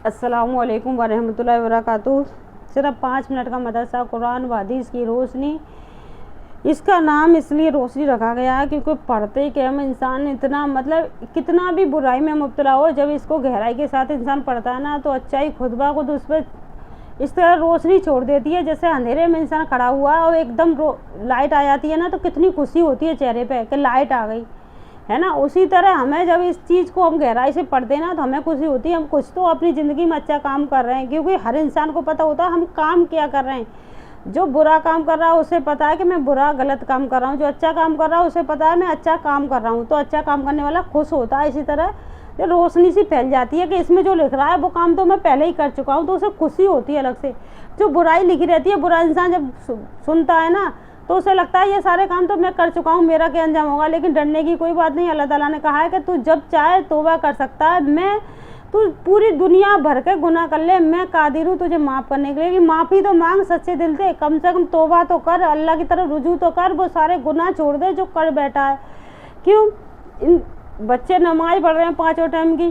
अस्सलामुअलैकुम वरहमतुल्लाहि वबरकातुहू। सिर्फ 5 मिनट का मदरसा कुरान व हदीस की रोशनी। इसका नाम इसलिए रोशनी रखा गया है क्योंकि पढ़ते के हम इंसान इतना कितना भी बुराई में मुब्तला हो, जब इसको गहराई के साथ इंसान पढ़ता है ना तो अच्छाई खुद ब खुद उस पर इस तरह रोशनी छोड़ देती है। जैसे अंधेरे में इंसान खड़ा हुआ है और एकदम लाइट आ जाती है ना तो कितनी खुशी होती है चेहरे पे कि लाइट आ गई, है ना। उसी तरह हमें जब इस चीज़ को हम गहराई से पढ़ते हैं ना तो हमें खुशी होती है हम कुछ तो अपनी ज़िंदगी में अच्छा काम कर रहे हैं, क्योंकि हर इंसान को पता होता है हम काम क्या कर रहे हैं। जो बुरा काम कर रहा है उसे पता है कि मैं बुरा गलत काम कर रहा हूँ, जो अच्छा काम कर रहा है उसे पता है मैं अच्छा काम कर रहा हूँ, तो अच्छा काम करने वाला खुश होता है। इसी तरह जो रोशनी सी फैल जाती है कि इसमें जो लिख रहा है वो काम तो मैं पहले ही कर चुका हूँ, तो उसे खुशी होती है अलग से। जो बुराई लिखी रहती है, बुरा इंसान जब सुनता है ना तो उसे लगता है ये सारे काम तो मैं कर चुका हूँ, मेरा क्या अंजाम होगा। लेकिन डरने की कोई बात नहीं। अल्लाह ताला ने कहा है कि तू जब चाहे तौबा कर सकता है, तू पूरी दुनिया भर के गुनाह कर ले, मैं कादिर हूँ तुझे माफ़ करने के लिए। माफ़ी तो मांग सच्चे दिल से कम तौबा तो कर, अल्लाह की तरफ रुजू तो कर, वो सारे गुनाह छोड़ दे जो कर बैठा है। क्यों? इन बच्चे नमाज पढ़ रहे हैं 5 टाइम की,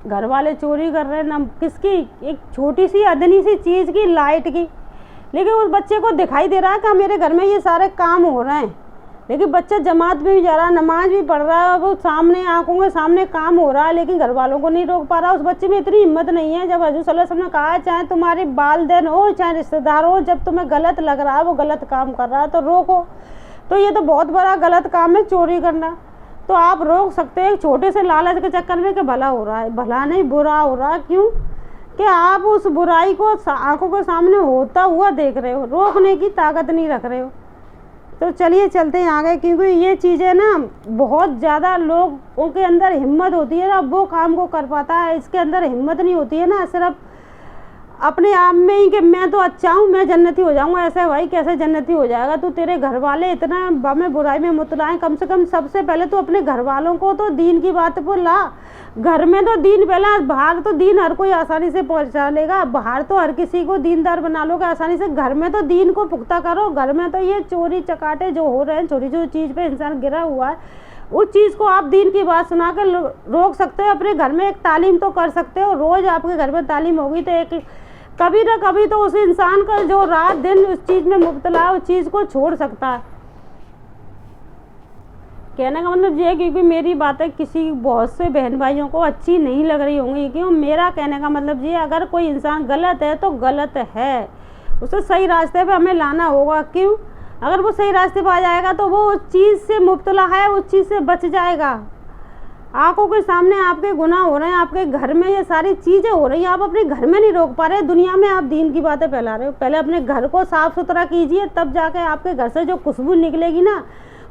घर वाले चोरी कर रहे हैं किसकी, एक छोटी सी अदनी सी चीज़ की, लाइट की, लेकिन उस बच्चे को दिखाई दे रहा है कि मेरे घर में ये सारे काम हो रहे हैं। लेकिन बच्चा जमात में भी जा रहा है, नमाज भी पढ़ रहा है, वो सामने आंखों के सामने काम हो रहा है, लेकिन घर वालों को नहीं रोक पा रहा। उस बच्चे में इतनी हिम्मत नहीं है। जब हजूर सल्लल्लाहु अलैहि वसल्लम ने कहा चाहे तुम्हारे वालिदैन हो चाहे रिश्तेदार हो, जब तुम्हें गलत लग रहा है वो गलत काम कर रहा है तो रोको। तो ये तो बहुत बड़ा गलत काम है चोरी करना, तो आप रोक सकते हैं छोटे से लालच के चक्कर में कि भला हो रहा है, भला नहीं बुरा हो रहा है। क्यों कि आप उस बुराई को आंखों के सामने होता हुआ देख रहे हो, रोकने की ताकत नहीं रख रहे हो। तो चलिए चलते हैं आगे, क्योंकि ये चीज़ें ना बहुत ज़्यादा लोगों के अंदर हिम्मत होती है ना वो काम को कर पाता है, इसके अंदर हिम्मत नहीं होती है ना, सिर्फ अपने आप में ही कि मैं तो अच्छा हूँ मैं जन्नती हो जाऊँगा। ऐसा भाई कैसे जन्नती हो जाएगा तू? तेरे घर वाले इतना में बुराई में मुतला है, कम से कम सबसे पहले तो अपने घर वालों को तो दीन की बात पर ला। घर में तो दीन पहला, बाहर तो दीन हर कोई आसानी से पहुँचा लेगा, बाहर तो हर किसी को दीनदार बना लोगे आसानी से, घर में तो दीन को पुख्ता करो। घर में तो ये चोरी चकाटे जो हो रहे हैं, छोटी छोटी चीज़ पे इंसान गिरा हुआ है, उस चीज़ को आप दीन की बात सुना कर रोक सकते हो। अपने घर में एक तालीम तो कर सकते हो, रोज़ आपके घर में तालीम होगी तो एक कभी ना कभी तो उस इंसान का जो रात दिन उस चीज़ में मुब्तला है उस चीज़ को छोड़ सकता है। कहने का मतलब ये है, क्योंकि मेरी बातें किसी बहुत से बहन भाइयों को अच्छी नहीं लग रही होंगी, क्यों? मेरा कहने का मतलब ये, अगर कोई इंसान गलत है तो गलत है, उसे सही रास्ते पे हमें लाना होगा। क्यों? अगर वो सही रास्ते पर आ जाएगा तो वो उस चीज़ से मुब्तला है, उस चीज़ से बच जाएगा। आंखों के सामने आपके गुनाह हो रहे हैं, आपके घर में ये सारी चीज़ें हो रही हैं, आप अपने घर में नहीं रोक पा रहे, दुनिया में आप दीन की बातें फैला रहे हो। पहले अपने घर को साफ़ सुथरा कीजिए, तब जाके आपके घर से जो खुशबू निकलेगी ना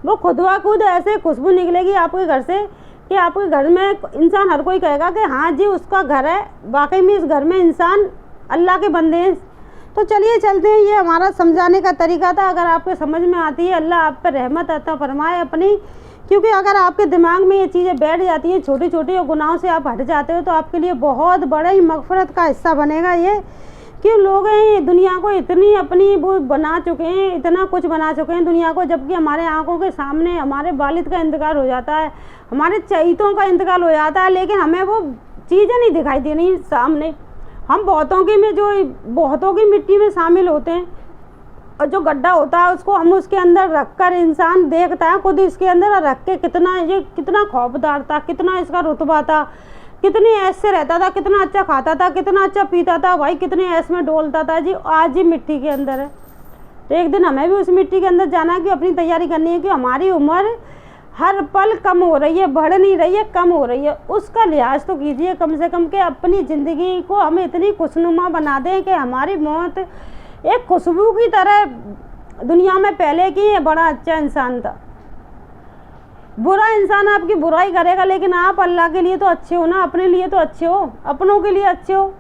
वो खुद ब खुद ऐसे खुशबू निकलेगी आपके घर से कि आपके घर में इंसान हर कोई कहेगा कि हाँ जी उसका घर है, वाकई में इस घर में इंसान अल्लाह के बंदे हैं। तो चलिए चलते हैं, ये हमारा समझाने का तरीका था। अगर आपके समझ में आती है अल्लाह आप पर रहमत अता फरमाए अपनी, क्योंकि अगर आपके दिमाग में ये चीज़ें बैठ जाती हैं, छोटी छोटी गुनाहों से आप हट जाते हो, तो आपके लिए बहुत बड़ा ही मगफरत का हिस्सा बनेगा ये। क्यों लोग हैं दुनिया को इतनी अपनी वो बना चुके हैं, इतना कुछ बना चुके हैं दुनिया को, जबकि हमारे आंखों के सामने हमारे वालिद का इंतकाल हो जाता है, हमारे चहीतों का इंतकाल हो जाता है, लेकिन हमें वो चीज़ें नहीं दिखाई देनी सामने। हम बहुतों की मिट्टी में शामिल होते हैं, और जो गड्ढा होता है उसको हम उसके अंदर रखकर इंसान देखता है खुद इसके अंदर रख के कितना खौफदार था, कितना इसका रुतबा था, कितने ऐश से रहता था, कितना अच्छा खाता था, कितना अच्छा पीता था, भाई कितने ऐश में डोलता था जी। आज ही मिट्टी के अंदर है, तो एक दिन हमें भी उस मिट्टी के अंदर जाना है कि अपनी तैयारी करनी है कि हमारी उम्र हर पल कम हो रही है, बढ़ नहीं रही है, कम हो रही है। उसका लिहाज तो कीजिए कम से कम कि अपनी ज़िंदगी को हम इतनी खुशनुमा बना दें कि हमारी मौत एक खुशबू की तरह दुनिया में पहले की है। बड़ा अच्छा इंसान था, बुरा इंसान आपकी बुराई करेगा, लेकिन आप अल्लाह के लिए तो अच्छे हो ना, अपने लिए तो अच्छे हो, अपनों के लिए अच्छे हो,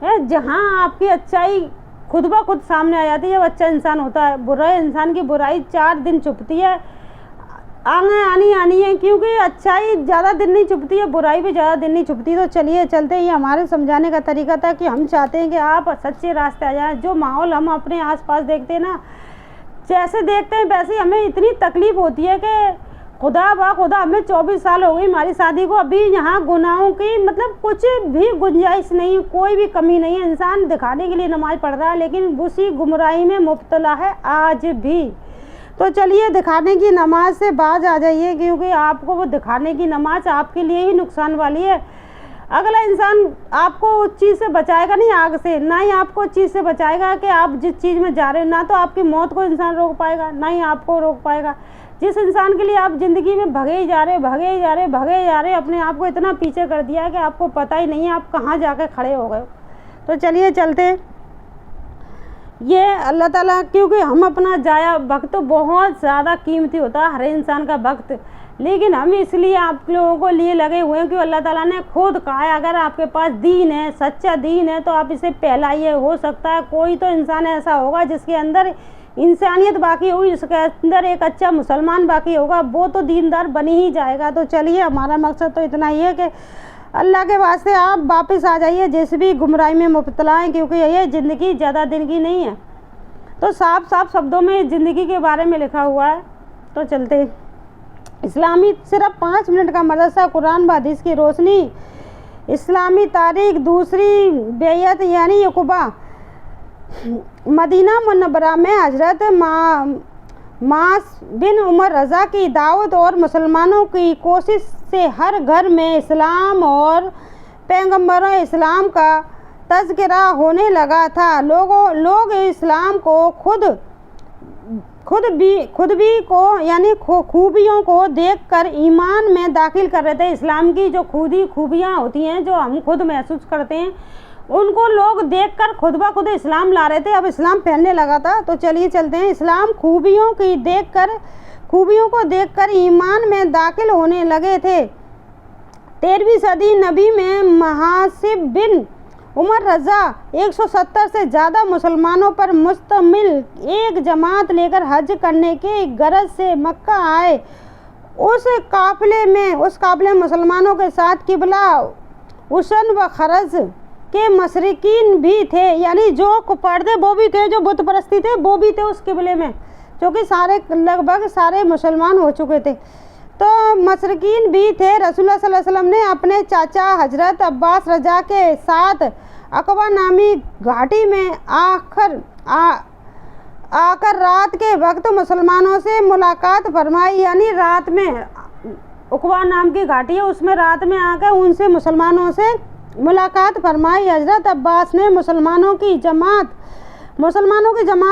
है। जहाँ आपकी अच्छाई खुद ब खुद सामने आ जाती है जब अच्छा इंसान होता है। बुरा इंसान की बुराई 4 दिन छुपती है, आनी है, क्योंकि अच्छाई ज़्यादा दिन नहीं छुपती है, बुराई भी ज़्यादा दिन नहीं छुपती। तो चलिए चलते हैं, ये हमारे समझाने का तरीका था कि हम चाहते हैं कि आप सच्चे रास्ते आ जाएं। जो माहौल हम अपने आसपास देखते हैं ना, जैसे देखते हैं वैसे हमें इतनी तकलीफ़ होती है कि खुदा हमें 24 साल हो गई हमारी शादी को, अभी यहाँ गुनाहों की मतलब कुछ भी गुंजाइश नहीं, कोई भी कमी नहीं है। इंसान दिखाने के लिए नमाज़ पढ़ रहा है लेकिन उसी गुमराही में मुब्तला है आज भी। तो चलिए दिखाने की नमाज से बाज आ जाइए, क्योंकि आपको वो दिखाने की नमाज आपके लिए ही नुकसान वाली है। अगला इंसान आपको उस चीज़ से बचाएगा नहीं, आग से, ना ही आपको उस चीज़ से बचाएगा कि आप जिस चीज़ में जा रहे हो। ना तो आपकी मौत को इंसान रोक पाएगा, ना ही आपको रोक पाएगा। जिस इंसान के लिए आप ज़िंदगी में भगे ही जा रहे, अपने आप को इतना पीछे कर दिया कि आपको पता ही नहीं है आप कहाँ जाकर खड़े हो गए। तो चलिए चलते। ये अल्लाह ताला, क्योंकि हम अपना जाया वक्त तो बहुत ज़्यादा कीमती होता है हर इंसान का वक्त, लेकिन हम इसलिए आप लोगों को लिए लगे हुए हैं कि अल्लाह ताला ने खुद कहा है अगर आपके पास दीन है, सच्चा दीन है, तो आप इसे फैलाइए। हो सकता है कोई तो इंसान ऐसा होगा जिसके अंदर इंसानियत बाकी होगी, जिसके अंदर एक अच्छा मुसलमान बाकी होगा, वो तो दीनदार बनी ही जाएगा। तो चलिए हमारा मकसद तो इतना ही है कि अल्लाह के वास्ते आप वापस आ जाइए जिस भी गुमराही में मुब्तला हैं, क्योंकि ये ज़िंदगी ज़्यादा दिन की नहीं है। तो साफ साफ शब्दों में ज़िंदगी के बारे में लिखा हुआ है। तो चलते। इस्लामी सिर्फ 5 मिनट का मदरसा कुरान व हदीस की रोशनी। इस्लामी तारीख दूसरी बैयत यानी यकुबा मदीना मुनव्वरा में हजरत मास बिन उमर रज़ा की दावत और मुसलमानों की कोशिश से हर घर में इस्लाम और पैगंबरों इस्लाम का तज़किरा होने लगा था। लोग इस्लाम को खुद भी को यानी खूबियों को देखकर ईमान में दाखिल कर रहे थे। इस्लाम की जो खूबियाँ होती हैं जो हम खुद महसूस करते हैं, उनको लोग देखकर खुद ब खुद इस्लाम ला रहे थे। अब इस्लाम फैलने लगा था। तो चलिए चलते हैं। इस्लाम खूबियों को देखकर ईमान में दाखिल होने लगे थे। 13वीं सदी नबी में महासिब बिन उमर रज़ा 170 से ज़्यादा मुसलमानों पर मुश्तमिल एक जमात लेकर हज करने के गरज से मक्का आए। उस काफ़िले में मुसलमानों के साथ किबला उसन व खरज के मशरिकीन भी थे, यानी जो कुफार वो भी थे, जो बुत परस्ती थे वो भी थे उस किबले में, क्योंकि लगभग सारे मुसलमान हो चुके थे। तो मशरिकीन भी थे। रसूलुल्लाह सल्लल्लाहु अलैहि वसल्लम ने अपने चाचा हजरत अब्बास रजा के साथ अकबा नामी घाटी में आकर रात के वक्त मुसलमानों से मुलाकात फरमाई। यानी रात में अकबा नाम की घाटी है, उसमें रात में आकर उनसे मुसलमानों से मुलाकात फरमाई। हजरत अब्बास ने मुसलमानों की जमात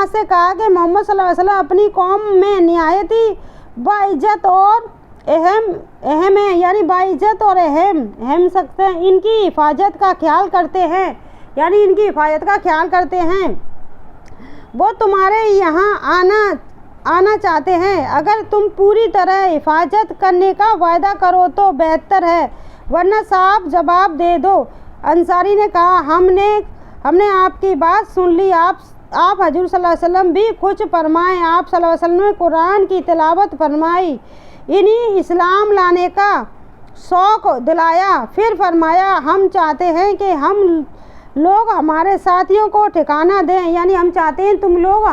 से कहा कि मोहम्मद सल्लल्लाहु अलैहि वसल्लम अपनी कौम में निहायत ही बाइज्जत और अहम है, यानी बाइज्जत और अहम सकते हैं, इनकी हिफाजत का ख्याल करते हैं। वो तुम्हारे यहाँ आना चाहते हैं। अगर तुम पूरी तरह हिफाजत करने का वायदा करो तो बेहतर है, वरना साफ जवाब दे दो। अंसारी ने कहा, हमने आपकी बात सुन ली। आप हजूर सल्लल्लाहु अलैहि वसल्लम भी कुछ फरमाएं। आप सल्लल्लाहु अलैहि वसल्लम ने कुरान की तिलावत फरमाई, इन्हीं इस्लाम लाने का शौक़ दिलाया। फिर फरमाया, हम चाहते हैं कि हम लोग हमारे साथियों को ठिकाना दें, यानी हम चाहते हैं तुम लोग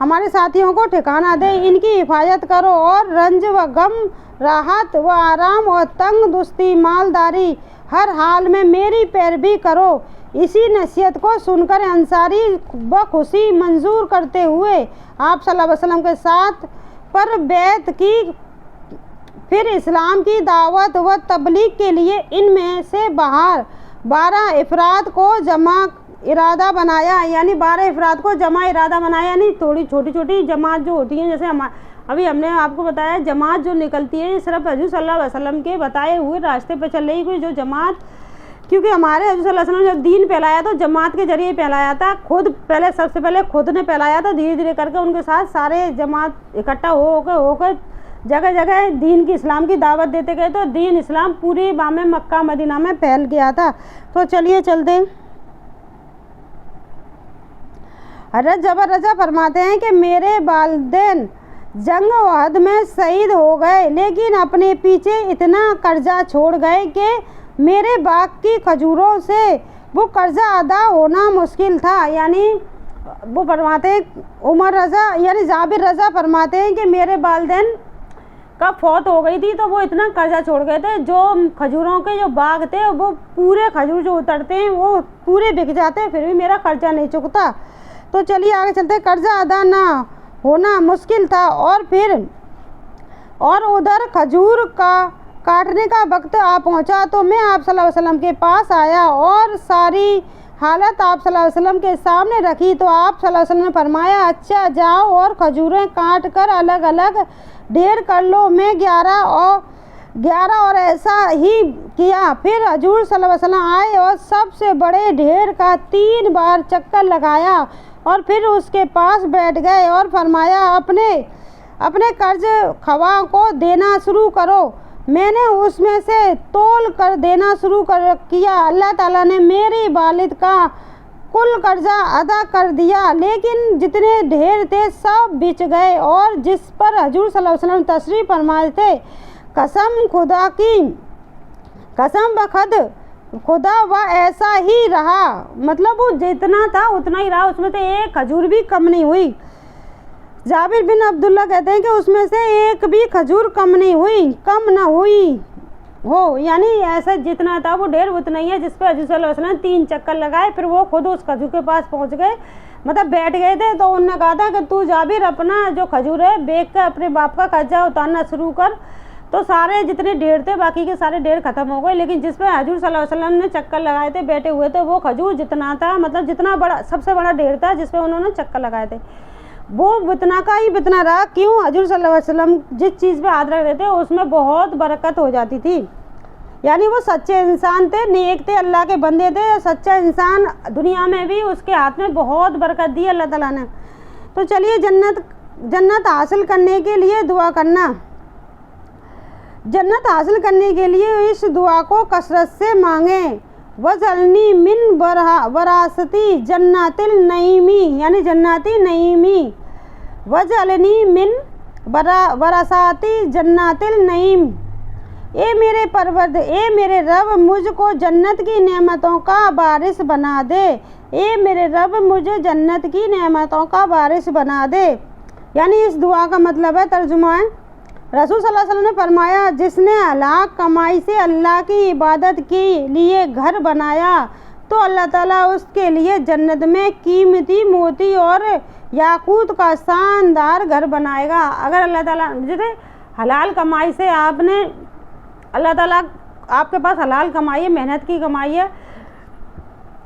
हमारे साथियों को ठिकाना दें। इनकी हिफाजत करो और रंज व गम, राहत व आराम और तंग दुस्ती, मालदारी, हर हाल में मेरी पैरवी करो। इसी नसीहत को सुनकर अंसारी बखुशी मंजूर करते हुए आप सल्लल्लाहु अलैहि वसल्लम के साथ पर बैत की। फिर इस्लाम की दावत व तबलीग के लिए इनमें से 12 अफराद को जमा इरादा बनाया, यानी 12 अफराद को जमा इरादा बनाया। यानी थोड़ी छोटी छोटी जमात जो होती हैं, जैसे अभी हमने आपको बताया जमात जो निकलती है सिर्फ हजूर सल्लल्लाहु अलैहि वसल्लम के बताए हुए रास्ते पर चल रही कोई जो जमात, क्योंकि हमारे हजूर सल्लल्लाहु अलैहि वसल्लम जब दीन फैलाया तो जमात के जरिए फैलाया था। सबसे पहले खुद ने फैलाया था, धीरे धीरे करके उनके साथ सारे जमात इकट्ठा होकर जगह जगह दीन की इस्लाम की दावत देते गए। तो दीन इस्लाम पूरी बामे मक्का मदीना में फैल गया था। तो चलिए चलते। हज़रत जबर रज़ा फरमाते हैं कि मेरे वालिदैन जंग वहद में शहीद हो गए, लेकिन अपने पीछे इतना कर्जा छोड़ गए कि मेरे बाग की खजूरों से वो कर्जा अदा होना मुश्किल था। यानी वो फरमाते हैं उमर रज़ा यानी जाबिर रज़ा फरमाते हैं कि मेरे वालिदैन का फौत हो गई थी तो वो इतना कर्जा छोड़ गए थे, जो खजूरों के जो बाग थे वो पूरे खजूर जो उतरते हैं वो पूरे बिक जाते, फिर भी मेरा कर्जा नहीं चुकता। तो चलिए आगे चलते। कर्जा अदा ना होना मुश्किल था और उधर खजूर का काटने का वक्त आ पहुंचा तो मैं आप सल्लल्लाहु अलैहि वसल्लम के पास आया और सारी हालत आप सल्लल्लाहु अलैहि वसल्लम के सामने रखी। तो आप सल्लल्लाहु अलैहि वसल्लम ने फरमाया, अच्छा जाओ और खजूरें काट कर अलग अलग ढेर कर लो। मैं 11 और ऐसा ही किया। फिर हजूर सल्लल्लाहु अलैहि वसल्लम आए और सबसे बड़े ढेर का 3 बार चक्कर लगाया और फिर उसके पास बैठ गए और फरमाया, अपने कर्ज खवा को देना शुरू करो। मैंने उसमें से तोल कर देना शुरू किया। अल्लाह ताला ने मेरी वालिद का कुल कर्जा अदा कर दिया, लेकिन जितने ढेर थे सब बिच गए। और जिस पर हजूर सल्लल्लाहु अलैहि वसल्लम तशरीफ़ फरमाए थे, कसम खुदा की, कसम बखद खुदा वह ऐसा ही रहा। मतलब वो जितना था उतना ही रहा, उसमें से एक खजूर भी कम नहीं हुई। जाबिर बिन अब्दुल्ला कहते हैं कि उसमें से एक भी खजूर कम न हुई हो, यानी ऐसा जितना था वो ढेर उतना ही है। जिस पर हजूर सल्लल्लाहु अलैहि वसल्लम 3 चक्कर लगाए, फिर वो खुद उस खजूर के पास पहुंच गए, मतलब बैठ गए थे। तो उन्होंने कहा था कि तू जाबिर अपना जो खजूर है बेच कर अपने बाप का कर्जा उतारना शुरू कर। तो सारे जितने ढेर थे बाकी के सारे ढेर ख़त्म हो गए, लेकिन जिस पर हजूर सल्लल्लाहु अलैहि वसल्लम ने चक्कर लगाए थे, बैठे हुए थे, वो खजूर जितना था, मतलब जितना बड़ा सबसे बड़ा ढेर था जिस पर उन्होंने चक्कर लगाए थे, वो बितना का ही बितना रहा। क्यों? हजूर सल्लल्लाहु अलैहि वसल्लम जिस चीज़ पे हाथ रख देते उसमें बहुत बरकत हो जाती थी। यानी वो सच्चे इंसान थे, नेक थे, अल्लाह के बंदे थे। सच्चा इंसान दुनिया में भी उसके हाथ में बहुत बरकत दी अल्लाह ताला ने। तो चलिए जन्नत हासिल करने के लिए दुआ करना। जन्नत हासिल करने के लिए इस दुआ को कसरत से मांगें। वजलनी मिन वरासती जन्नतिल नईमी, यानी जन्नती नईमी। वजलनी मिन वरासाती जन्नतिल नईम। ए मेरे रब मुझको जन्नत की नेमतों का वारिस बना दे। ए मेरे रब मुझे जन्नत की नेमतों का वारिस बना दे। यानी इस दुआ का मतलब है, तर्जुमा है, रसूल सल्लल्लाहु अलैहि वसल्लम ने फरमाया, जिसने हलाल कमाई से अल्लाह की इबादत के लिए घर बनाया तो अल्लाह ताला उसके लिए जन्नत में कीमती मोती और याकूत का शानदार घर बनाएगा। अगर अल्लाह ताला जैसे हलाल कमाई से आपने, अल्लाह ताला आपके पास हलाल कमाई है, मेहनत की कमाई है,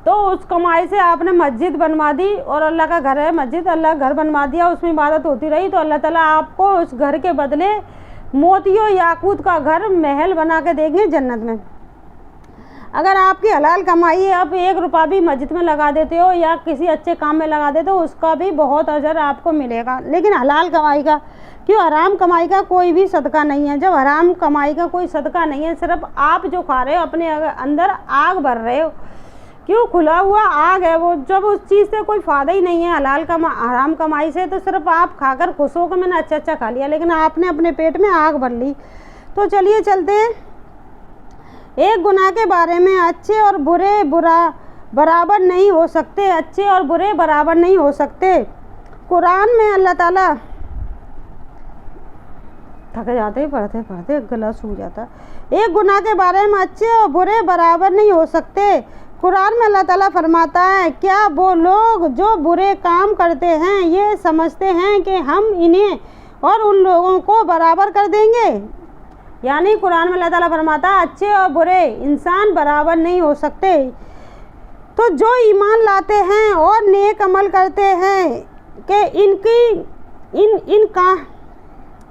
तो उस कमाई से आपने मस्जिद बनवा दी और अल्लाह का घर है मस्जिद, अल्लाह घर बनवा दिया, उसमें इबादत होती रही, तो अल्लाह ताला आपको उस घर के बदले मोतियों याकूत का घर महल बना के देंगे जन्नत में। अगर आपकी हलाल कमाई है, आप 1 रुपया भी मस्जिद में लगा देते हो या किसी अच्छे काम में लगा देते हो, उसका भी बहुत अजर आपको मिलेगा। लेकिन हलाल कमाई का, क्यों, हराम कमाई का कोई भी सदका नहीं है। जब हराम कमाई का कोई सदका नहीं है, सिर्फ आप जो खा रहे हो अपने अंदर आग भर रहे हो, क्यों, खुला हुआ आग है वो, जब उस चीज़ से कोई फ़ायदा ही नहीं है। हराम कमाई से तो सिर्फ आप खाकर खुश हो कि मैंने अच्छा खा लिया, लेकिन आपने अपने पेट में आग भर ली। तो चलिए चलते हैं। एक गुनाह के बारे में, अच्छे और बुरे बराबर नहीं हो सकते। अच्छे और बुरे बराबर नहीं हो सकते। कुरान में अल्लाह ताला, थक जाते हैं पढ़ते पढ़ते, गला सूख जाता। एक गुनाह के बारे में अच्छे और बुरे बराबर नहीं हो सकते। कुरान में अल्लाह ताला फरमाता है, क्या वो लोग जो बुरे काम करते हैं ये समझते हैं कि हम इन्हें और उन लोगों को बराबर कर देंगे। यानी कुरान में अल्लाह ताला फरमाता है, अच्छे और बुरे इंसान बराबर नहीं हो सकते। तो जो ईमान लाते हैं और नेक अमल करते हैं कि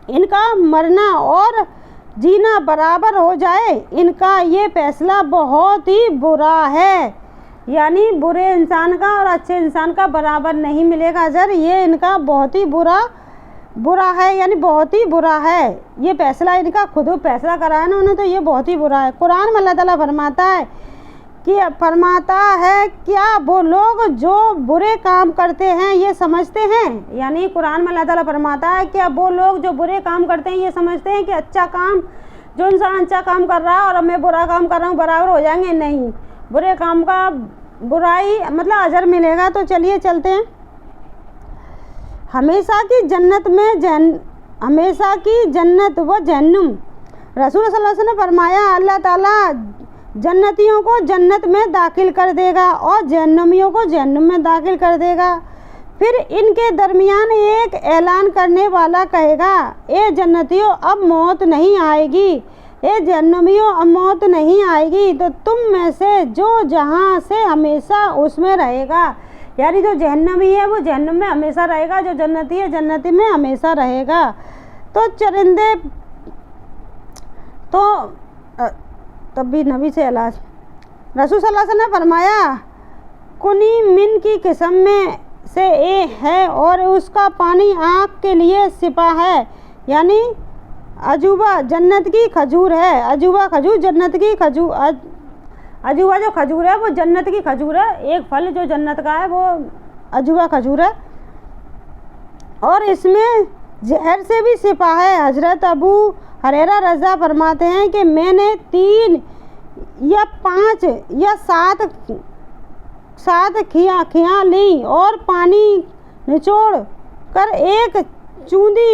इनका मरना और जीना बराबर हो जाए, इनका ये फैसला बहुत ही बुरा है। यानी बुरे इंसान का और अच्छे इंसान का बराबर नहीं मिलेगा अजर, ये इनका बहुत ही बुरा है, यानी बहुत ही बुरा है। ये फैसला इनका खुद फैसला करा है ना उन्हें, तो ये बहुत ही बुरा है। कुरान में अल्लाह ताला फरमाता है क्या वो लोग जो बुरे काम करते हैं ये समझते हैं। यानी कुरान में अल्लाह ताला फरमाता है क्या वो लोग जो बुरे काम करते हैं ये समझते हैं कि अच्छा काम, जो इंसान अच्छा काम कर रहा है और मैं बुरा काम कर रहा हूँ बराबर हो जाएंगे। नहीं, बुरे काम का बुराई मतलब अजर मिलेगा। तो चलिए चलते हैं। हमेशा की हमेशा की जन्नत व जहन्नुम। रसूल सल्लल्लाहु अलैहि वसल्लम ने फरमाया अल्लाह ताला जन्नतियों को जन्नत में दाखिल कर देगा और जहन्नमियों को जहन्नुम में दाखिल कर देगा। फिर इनके दरमियान एक ऐलान करने वाला कहेगा, ए जन्नतियों अब मौत नहीं आएगी, ए जहन्नमियों अब मौत नहीं आएगी, तो तुम में से जो जहाँ से हमेशा उसमें रहेगा। यानी जो जहन्नमी है वो जहन्नुम में हमेशा रहेगा, जो जन्नती है जन्नती में हमेशा रहेगा। तो चरिंदे तो तब भी नबी से इलाज। रसूल सल्लल्लाहु अलैहि वसल्लम ने फरमाया कुनी मिन की किस्म में से ए है और उसका पानी आँख के लिए सिपा है, यानी अजूबा जन्नत की खजूर है। अजूबा खजूर जन्नत की खजूर, अजूबा जो खजूर है वो जन्नत की खजूर है। एक फल जो जन्नत का है वो अजूबा खजूर है और इसमें जहर से भी सिपा है। हजरत अबू हुरैरा रज़ा फरमाते हैं कि मैंने 3 या 5 या 7 खियाँ ली और पानी निचोड़ कर एक चूंदी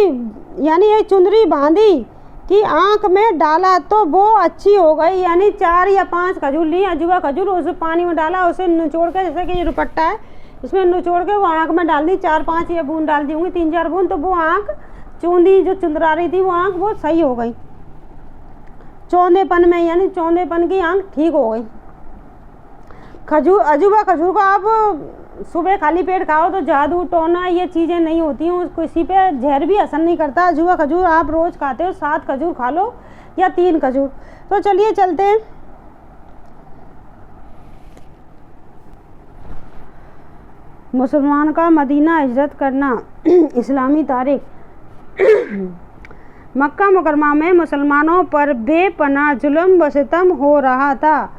यानी एक चुंदरी बांधी कि आँख में डाला तो वो अच्छी हो गई। यानी 4 या 5 खजूर ली, अजूबा खजूर, उसे पानी में डाला, उसे निचोड़ के, जैसे कि ये दुपट्टा है इसमें निचोड़ के वो आँख में डाल दी, 4-5 या बूंद डाल दी होंगी, 3-4 बूंद, तो वो आँख चूंदी जो चुंदरा रही थी वो आँख वो सही हो गई चौंधेपन में, यानी चौंधेपन की आँख ठीक हो गई। खजूर अजूबा खजूर को आप सुबह खाली पेट खाओ तो जादू टोना ये चीज़ें नहीं होती हैं, किसी पे जहर भी असर नहीं करता। अजूबा खजूर आप रोज़ खाते हो, 7 खजूर खा लो या 3 खजूर। तो चलिए चलते हैं। मुसलमान का मदीना हिजरत करना। इस्लामी तारीख। मक्का मुकरमा में मुसलमानों पर बेपनाह जुल्म व सितम हो रहा था,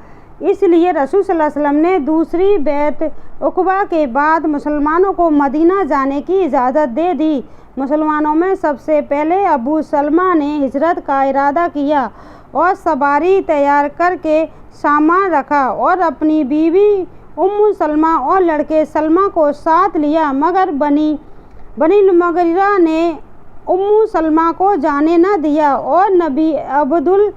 इसलिए रसूल सल्लल्लाहु अलैहि वसल्लम ने दूसरी बैत उक़बा के बाद मुसलमानों को मदीना जाने की इजाज़त दे दी। मुसलमानों में सबसे पहले अबू सलमा ने हिजरत का इरादा किया और सवारी तैयार करके सामान रखा और अपनी बीवी उम्मु सलमा और लड़के सलमा को साथ लिया, मगर बनी मुग़ीरा ने उम्मु सलमा को जाने न दिया और नबी अब्दुल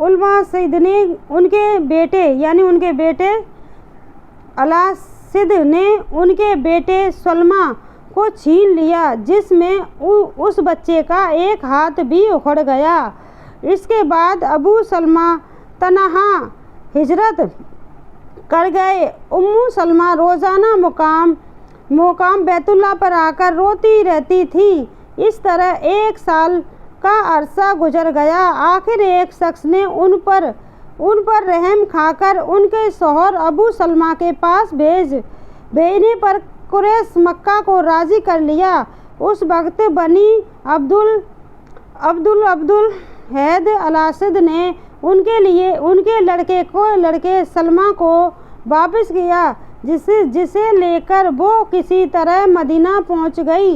उलवासिद ने उनके बेटे यानी उनके बेटे अलासिद ने उनके बेटे सलमा को छीन लिया, जिसमें उस बच्चे का एक हाथ भी उखड़ गया। इसके बाद अबू सलमा तनहा हिजरत कर गए। उम्मु सलमा रोज़ाना मुकाम बैतुल्ला पर आकर रोती रहती थी। इस तरह 1 साल का अरसा गुजर गया। आखिर एक शख्स ने उन पर रहम खाकर उनके शौहर अबू सलमा के पास भेजने पर कुरैश मक्का को राज़ी कर लिया। उस वक्त बनी अब्दुल हैद अलासिद ने उनके लड़के सलमा को वापस किया, जिसे लेकर वो किसी तरह मदीना पहुंच गई।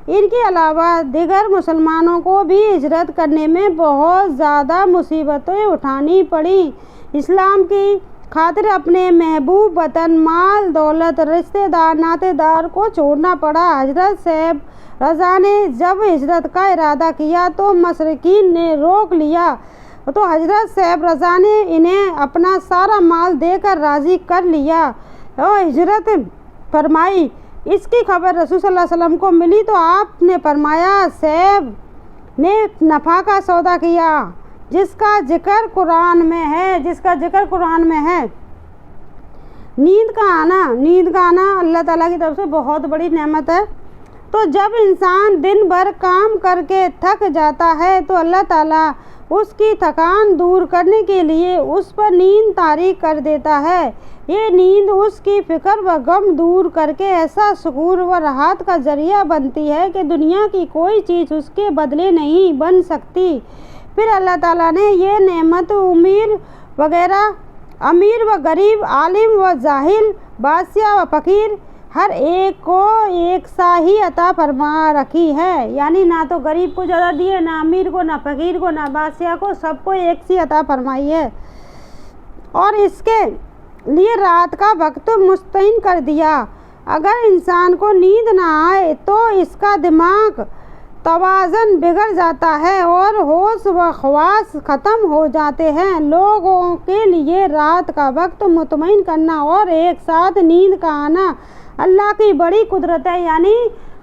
इनके अलावा दिगर मुसलमानों को भी हिजरत करने में बहुत ज़्यादा मुसीबतें उठानी पड़ी। इस्लाम की खातिर अपने महबूब वतन, माल दौलत, रिश्तेदार नातेदार को छोड़ना पड़ा। हजरत सैयद रज़ा ने जब हिजरत का इरादा किया तो मशरिकीन ने रोक लिया, तो हजरत सैयद रज़ा ने इन्हें अपना सारा माल देकर राज़ी कर लिया और हिजरत फरमाई। इसकी खबर रसूल सल्लल्लाहु अलैहि वसल्लम को मिली तो आपने फरमाया, सैयद ने नफ़ा का सौदा किया जिसका जिक्र कुरान में है। नींद का आना अल्लाह ताला की तरफ से बहुत बड़ी नेमत है। तो जब इंसान दिन भर काम करके थक जाता है तो अल्लाह ताला उसकी थकान दूर करने के लिए उस पर नींद तारी कर देता है। ये नींद उसकी फ़िक्र व गम दूर करके ऐसा सुकून व राहत का ज़रिया बनती है कि दुनिया की कोई चीज़ उसके बदले नहीं बन सकती। फिर अल्लाह ताला ने ये नेमत अमीर व गरीब, आलिम व जाहिल, बादशाह व फ़कीर हर एक को एक सा ही अता फरमा रखी है। यानी ना तो गरीब को ज़्यादा दिए, ना अमीर को, ना फ़कीर को, ना बादशाह को, सबको एक सी अता फरमाई है। और इसके लिए रात का वक्त मुस्तईन कर दिया। अगर इंसान को नींद ना आए तो तवाज़न बिगड़ जाता है और होश व ख्वास ख़त्म हो जाते हैं। लोगों के लिए रात का वक्त मुतमईन करना और एक साथ नींद का आना अल्लाह की बड़ी कुदरत है। यानी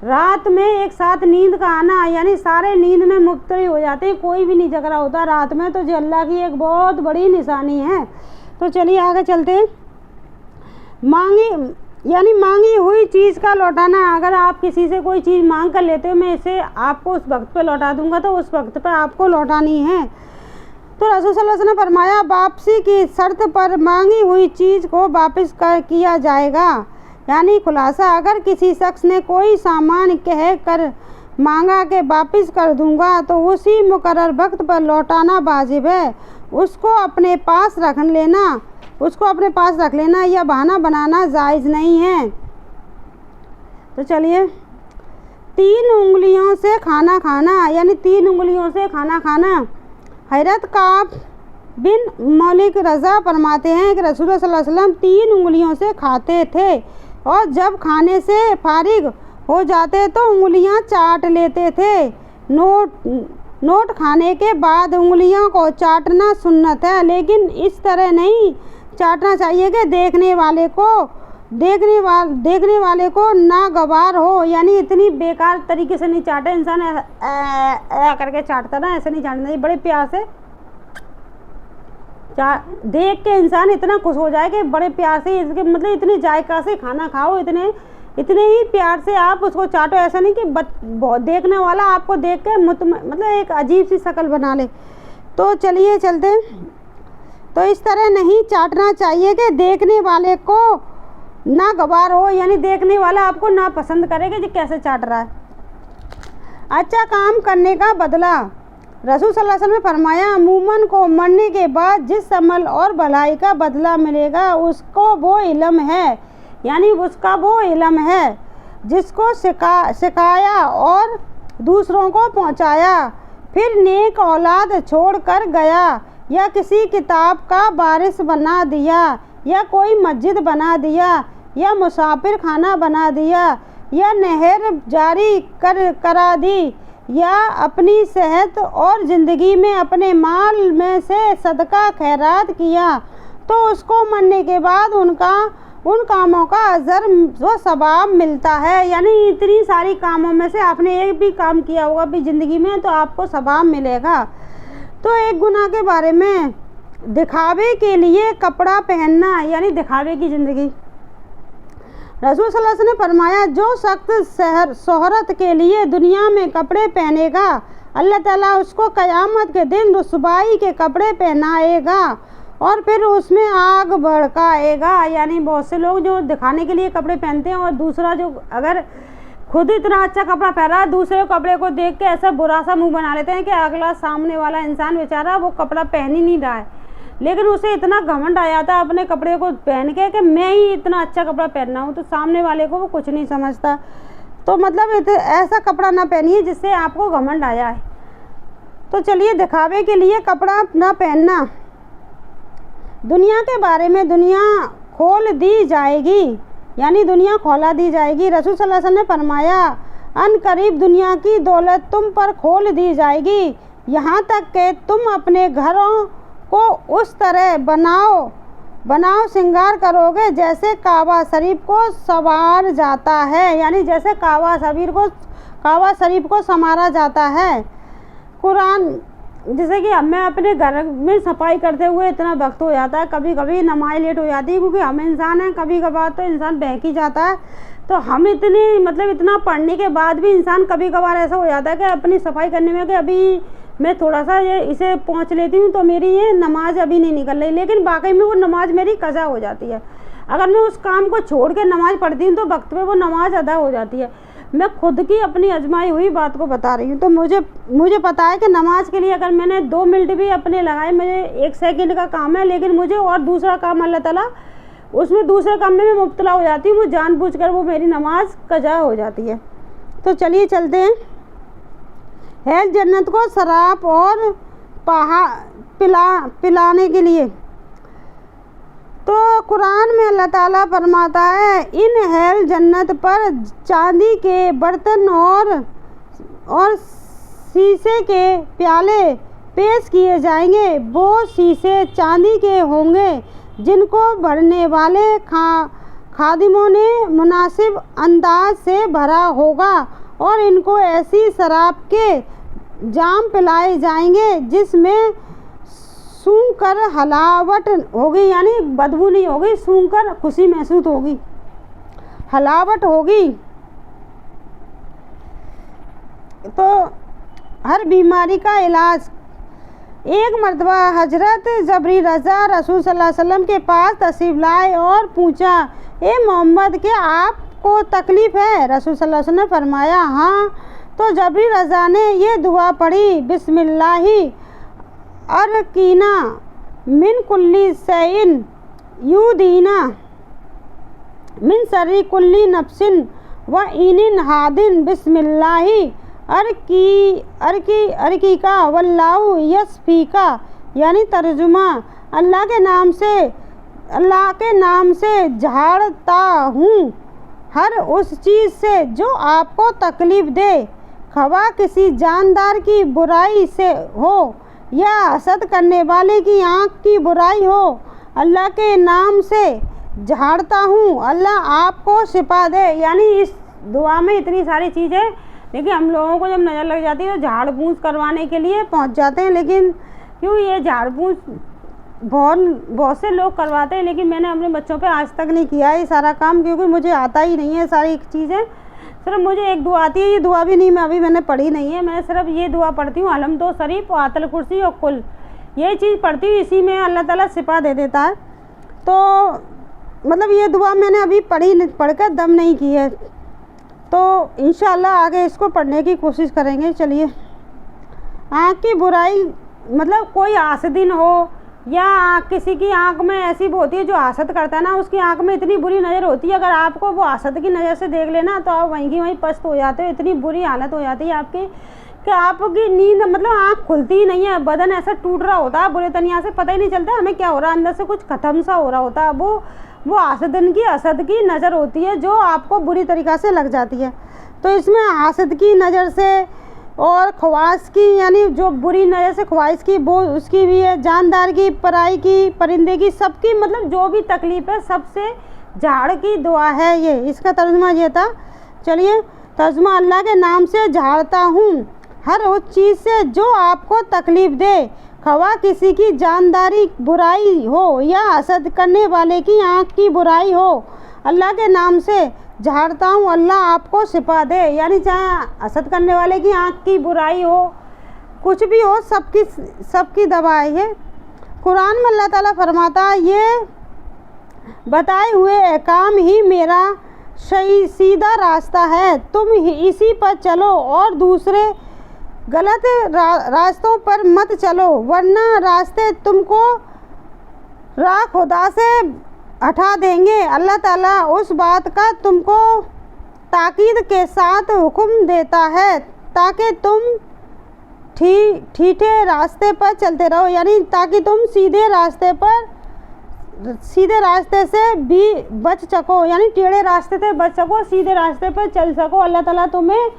रात में एक साथ नींद का आना, यानी सारे नींद में मुब्तली हो जाते हैं, कोई भी नहीं जग रहा होता रात में, तो ये अल्लाह की एक बहुत बड़ी निशानी है। तो चलिए आगे चलते हैं। मांगी हुई चीज़ का लौटाना। अगर आप किसी से कोई चीज़ मांग कर लेते हो, मैं इसे आपको उस वक्त पे लौटा दूंगा, तो उस वक्त पे आपको लौटानी है। तो रसूल सल्लल्लाहु अलैहि वसल्लम ने फरमाया, वापसी की शर्त पर मांगी हुई चीज़ को वापस किया जाएगा। यानी खुलासा, अगर किसी शख्स ने कोई सामान कह कर मांगा कि वापस कर दूंगा, तो उसी मुकर्रर वक्त पर लौटाना वाजिब है। उसको अपने पास रख लेना या बहाना बनाना जायज़ नहीं है। तो चलिए, 3 उंगलियों से खाना खाना, यानी 3 उंगलियों से खाना खाना। हज़रत काब बिन मलिक रज़ा फरमाते हैं कि रसूल सल्लल्लाहु अलैहि वसल्लम 3 उंगलियों से खाते थे और जब खाने से फारिग हो जाते तो उंगलियां चाट लेते थे। नोट खाने के बाद उंगलियों को चाटना सुन्नत है, लेकिन इस तरह नहीं चाटना चाहिए कि देखने वाले को नागवार हो। यानी इतनी बेकार तरीके से नहीं चाटे इंसान, करके चाटता ना, ऐसे नहीं चाटना चाहिए। बड़े प्यार से देख के इंसान इतना खुश हो जाए कि बड़े प्यार से, इसके मतलब इतनी जायका से खाना खाओ, इतने ही प्यार से आप उसको चाटो। ऐसा नहीं कि देखने वाला आपको देख के मतलब एक अजीब सी शक्ल बना ले। तो चलिए चलते हैं। तो इस तरह नहीं चाटना चाहिए कि देखने वाले को ना गवार हो, यानी देखने वाला आपको ना पसंद करे कि कैसे चाट रहा है। अच्छा काम करने का बदला। रसूल सल्लल्लाहु अलैहि वसल्लम ने फरमाया, मूमन को मरने के बाद जिस अमल और भलाई का बदला मिलेगा उसका वो इल्म है जिसको सिखाया और दूसरों को पहुंचाया, फिर नेक औलाद छोड़ कर गया, या किसी किताब का वारिस बना दिया, या कोई मस्जिद बना दिया, या मुसाफिर खाना बना दिया, या नहर जारी करा दी, या अपनी सेहत और ज़िंदगी में अपने माल में से सदका खैरात किया, तो उसको मरने के बाद उन कामों का अजर व सवाब मिलता है। यानी इतनी सारी कामों में से आपने एक भी काम किया होगा अपनी ज़िंदगी में तो आपको सवाब मिलेगा। तो एक गुनाह के बारे में, दिखावे के लिए कपड़ा पहनना, यानी दिखावे की ज़िंदगी। रसूल सल्लल्लाहु अलैहि वसल्लम ने फरमाया, जो शख्स शोहरत के लिए दुनिया में कपड़े पहनेगा, अल्लाह ताला उसको क़यामत के दिन रुसवाई के कपड़े पहनाएगा और फिर उसमें आग भड़काएगा। यानी बहुत से लोग जो दिखाने के लिए कपड़े पहनते हैं, और दूसरा जो अगर खुद इतना अच्छा कपड़ा पहना है, दूसरे कपड़े को देख के ऐसा बुरा सा मुंह बना लेते हैं कि अगला सामने वाला इंसान बेचारा वो कपड़ा पहन ही नहीं रहा है, लेकिन उसे इतना घमंड आ जाता है अपने कपड़े को पहन के कि मैं ही इतना अच्छा कपड़ा पहनना हूँ, तो सामने वाले को वो कुछ नहीं समझता। तो मतलब ऐसा कपड़ा ना पहनिए जिससे आपको घमंड आ जाए। तो चलिए, दिखावे के लिए कपड़ा ना पहनना। दुनिया के बारे में, दुनिया खोल दी जाएगी, यानी दुनिया खोला दी जाएगी। रसूल सल्लल्लाहु अलैहि वसल्लम ने फरमाया, अनकरीब दुनिया की दौलत तुम पर खोल दी जाएगी, यहाँ तक कि तुम अपने घरों को उस तरह बनाओ श्रृंगार करोगे जैसे काबा शरीफ को संवार जाता है। यानी जैसे काबा शरीफ को संवारा जाता है। कुरान, जैसे कि मैं अपने घर में सफाई करते हुए इतना वक्त हो जाता है, कभी कभी नमाज लेट हो जाती है, क्योंकि हम इंसान हैं, कभी कभार तो इंसान बहक ही जाता है। तो हम इतना पढ़ने के बाद भी इंसान कभी कभार ऐसा हो जाता है कि अपनी सफाई करने में कि अभी मैं थोड़ा सा इसे पहुँच लेती हूँ तो मेरी ये नमाज अभी नहीं निकल रही, लेकिन वाकई में वो नमाज मेरी कज़ा हो जाती है। अगर मैं उस काम को छोड़ के नमाज पढ़ती हूँ तो वक्त पे वो नमाज अदा हो जाती है। मैं खुद की अपनी आजमाई हुई बात को बता रही हूँ। तो मुझे पता है कि नमाज के लिए अगर मैंने 2 मिनट भी अपने लगाए, मुझे 1 सेकंड का काम है, लेकिन मुझे और दूसरा काम अल्लाह ताला उसमें दूसरे काम में मैं मुब्तला हो जाती हूँ, वो जानबूझकर वो मेरी नमाज कज़ा हो जाती है। तो चलिए चलते हैं। है जन्नत को शराब और पिलाने के लिए। तो कुरान में अल्लाह ताला फरमाता है, इन हेल जन्नत पर चांदी के बर्तन और और शीशे के प्याले पेश किए जाएंगे। वो शीशे चांदी के होंगे जिनको भरने वाले खादिमों ने मुनासिब अंदाज से भरा होगा और इनको ऐसी शराब के जाम पिलाए जाएंगे जिसमें सूंघ कर हलावट होगी, यानी बदबू नहीं होगी, सूंघ कर खुशी महसूस होगी, हलावट होगी। तो हर बीमारी का इलाज। एक मर्तबा हजरत जबरी रज़ा रसूल सल्लल्लाहु अलैहि वसल्लम के पास तशरीफ़ लाए और पूछा, ए मोहम्मद, क्या आपको तकलीफ़ है? रसूल सल्लल्लाहु अलैहि वसल्लम ने फरमाया, हाँ। तो जबरी रज़ा ने ये दुआ पढ़ी, बिस्मिल्लाहि अरकीना मिन कुल्ली सैइन यूदीना मिन शर्रि कुल्ली नफ्सिन व इनिन हादिन बिस्मिल्लाहि अर्की का वल्लाहु यस्फीका, यानी तर्जुमा, अल्लाह के नाम से झाड़ता हूँ हर उस चीज़ से जो आपको तकलीफ़ दे, खवा किसी जानदार की बुराई से हो या हसद करने वाले की आँख की बुराई हो, अल्लाह के नाम से झाड़ता हूँ, अल्लाह आपको शिफा दे। यानी इस दुआ में इतनी सारी चीज़ें, लेकिन हम लोगों को जब नज़र लग जाती है तो झाड़ फूँस करवाने के लिए पहुंच जाते हैं। लेकिन क्यों ये झाड़ फूँस बहुत से लोग करवाते हैं, लेकिन मैंने अपने बच्चों पे आज तक नहीं किया है ये सारा काम, क्योंकि मुझे आता ही नहीं है सारी चीज़ें। सिर्फ मुझे एक दुआ आती है, ये दुआ भी नहीं मैंने पढ़ी नहीं है। मैं सिर्फ ये दुआ पढ़ती हूँ, अलम दो शरीफ, आतल कुर्सी और कुल, ये चीज़ पढ़ती हूँ, इसी में अल्लाह ताला शिफा दे देता है। तो मतलब ये दुआ मैंने अभी पढ़कर दम नहीं की है, तो इंशाअल्लाह आगे इसको पढ़ने की कोशिश करेंगे। चलिए, आँख की बुराई मतलब कोई आसदीन हो या किसी की आँख में ऐसी वो होती है जो हासद करता है ना, उसकी आँख में इतनी बुरी नज़र होती है, अगर आपको वो हासद की नज़र से देख लेना तो आप वहीं की वहीं पस्त हो जाते हो। इतनी बुरी हालत हो जाती है आपकी कि आपकी नींद मतलब आँख खुलती ही नहीं है, बदन ऐसा टूट रहा होता है बुरे तनिया से, पता ही नहीं चलता हमें क्या हो रहा है, अंदर से कुछ ख़त्म सा हो रहा होता है। वो हासदन की असद की नज़र होती है जो आपको बुरी तरीक़ा से लग जाती है। तो इसमें हासद की नज़र से और ख्वाहिश की, यानी जो बुरी नज़र से ख्वाहिश की, वो उसकी भी है, जानदार की, पराई की, परिंदे की, सबकी, मतलब जो भी तकलीफ़ है सबसे झाड़ की दुआ है ये। इसका तर्जुमा ये था। चलिए, तर्जुमा, अल्लाह के नाम से झाड़ता हूँ हर उस चीज़ से जो आपको तकलीफ़ दे, खवा किसी की जानदारी बुराई हो या हसद करने वाले की आँख की बुराई हो, अल्लाह के नाम से झाड़ता हूँ, अल्लाह आपको शिफा दे। यानी चाहे हसद करने वाले की आँख की बुराई हो, कुछ भी हो, सबकी दवा है ये। कुरान में अल्लाह ताला फरमाता है, ये बताए हुए अहकाम ही मेरा सीधा रास्ता है, तुम इसी पर चलो और दूसरे गलत रास्तों पर मत चलो, वरना रास्ते तुमको राह खुदा से हटा देंगे। अल्लाह ताला उस बात का तुमको ताकीद के साथ हुक्म देता है ताकि तुम ठीठे रास्ते पर चलते रहो, यानी ताकि तुम सीधे रास्ते से भी बच सको, यानी टेढ़े रास्ते से बच सको, सीधे रास्ते पर चल सको। अल्लाह ताला तुम्हें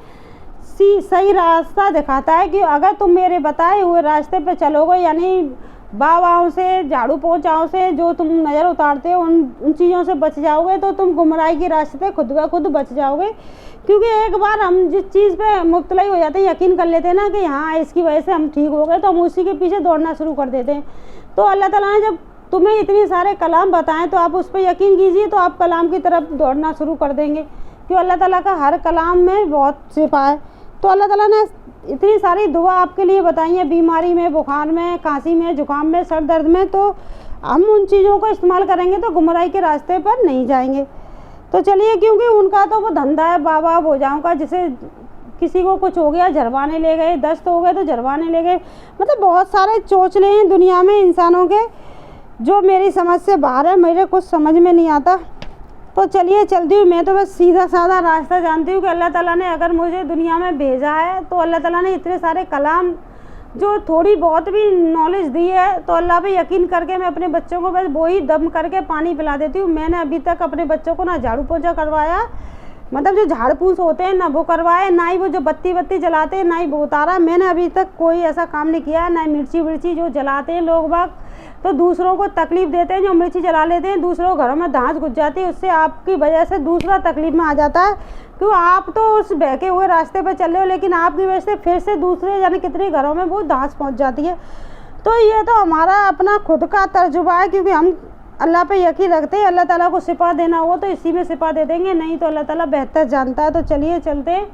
सही रास्ता दिखाता है कि अगर तुम मेरे बताए हुए रास्ते पे चलोगे, यानी बावाओं से, झाड़ू पोंछाओं से जो तुम नज़र उतारते हो उन चीज़ों से बच जाओगे, तो तुम गुमराही के रास्ते पे खुद ब खुद बच जाओगे। क्योंकि एक बार हम जिस चीज़ पे मुब्तला हो जाते हैं, यकीन कर लेते हैं ना कि हाँ इसकी वजह से हम ठीक हो गए, तो हम उसी के पीछे दौड़ना शुरू कर देते हैं। तो अल्लाह ताला ने जब तुम्हें इतने सारे कलाम बताएं तो आप उस पर यकीन कीजिए, तो आप कलाम की तरफ दौड़ना शुरू कर देंगे, क्योंकि अल्लाह ताला का हर कलाम में बहुत शिफा है। तो अल्लाह ताला ने इतनी सारी दुआ आपके लिए बताई है, बीमारी में, बुखार में, खांसी में, जुकाम में, सर दर्द में, तो हम उन चीज़ों को इस्तेमाल करेंगे तो गुमराही के रास्ते पर नहीं जाएंगे। तो चलिए, क्योंकि उनका तो वो धंधा है बाबा बोझाओं का, जिसे किसी को कुछ हो गया झरवाने ले गए, दस्त हो गए तो झरवाने ले गए, मतलब बहुत सारे चोचले हैं दुनिया में इंसानों के, जो मेरी समझ से बाहर है, मेरे कुछ समझ में नहीं आता। तो चलिए चलती हूँ, मैं तो बस सीधा साधा रास्ता जानती हूँ कि अल्लाह ताला ने अगर मुझे दुनिया में भेजा है तो अल्लाह ताला ने इतने सारे कलाम जो थोड़ी बहुत भी नॉलेज दी है, तो अल्लाह पे यकीन करके मैं अपने बच्चों को बस वही दम करके पानी पिला देती हूँ। मैंने अभी तक अपने बच्चों को ना झाड़ू पोंछा करवाया, मतलब जो झाड़ फूस होते हैं ना वो करवाए, ना ही वो जो बत्ती जलाते हैं ना ही वो उतारा। मैंने अभी तक कोई ऐसा काम नहीं किया है। ना मिर्ची विर्ची जो जलाते हैं लोग बाग तो दूसरों को तकलीफ़ देते हैं, जो मिर्ची जला लेते हैं दूसरों घरों में धांस घुस जाती है, उससे आपकी वजह से दूसरा तकलीफ़ में आ जाता है। क्यों आप तो उस बहके हुए रास्ते पर चल रहे हो, लेकिन आपकी वजह से फिर से दूसरे यानी कितने घरों में वो धांस पहुँच जाती है। तो ये तो हमारा अपना खुद का तजुर्बा है, क्योंकि हम अल्लाह पे यकीन रखते हैं। अल्लाह ताला को शिफा देना हो तो इसी में शिफा दे देंगे, नहीं तो अल्लाह ताला बेहतर जानता है। तो चलिए चलते हैं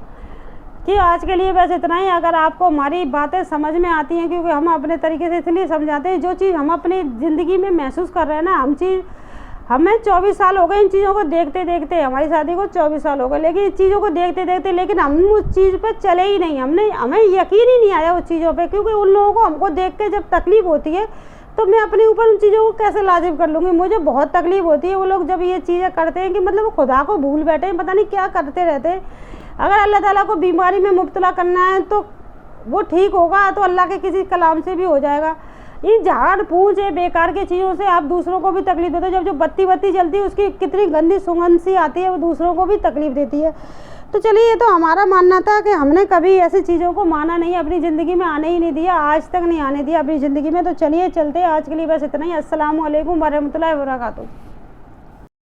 कि आज के लिए बस इतना ही। अगर आपको हमारी बातें समझ में आती हैं, क्योंकि हम अपने तरीके से इसलिए समझाते हैं, जो चीज़ हम अपनी ज़िंदगी में महसूस कर रहे हैं ना, हमें 24 साल हो गए इन चीज़ों को देखते देखते, हमारी शादी को 24 साल हो गए, लेकिन इस चीज़ों को देखते देखते लेकिन हम उस चीज़ पर चले ही नहीं। हमें यकीन ही नहीं आया उस चीज़ों पे, क्योंकि उन लोगों को हमको देख के जब तकलीफ़ होती है तो मैं अपने ऊपर उन चीज़ों को कैसे लाजिम कर लूँगी। मुझे बहुत तकलीफ़ होती है वो लोग जब ये चीज़ें करते हैं कि मतलब वो खुदा को भूल बैठे हैं, पता नहीं क्या करते रहते हैं। अगर अल्लाह ताला को बीमारी में मुब्तला करना है तो वो ठीक होगा, तो अल्लाह के किसी कलाम से भी हो जाएगा। इन झाड़ फूस है बेकार की चीज़ों से आप दूसरों को भी तकलीफ़ देते हो। जब जो बत्ती जलती है उसकी कितनी गंदी सुगंध सी आती है, वो दूसरों को भी तकलीफ़ देती है। तो चलिए, ये तो हमारा मानना था कि हमने कभी ऐसी चीज़ों को माना नहीं, अपनी ज़िंदगी में आने ही नहीं दिया, आज तक नहीं आने दिया अपनी ज़िंदगी में। तो चलिए चलते, आज के लिए बस इतना ही। अस्सलामु अलैकुम वरहमतुल्लाहि वबरकातुहू।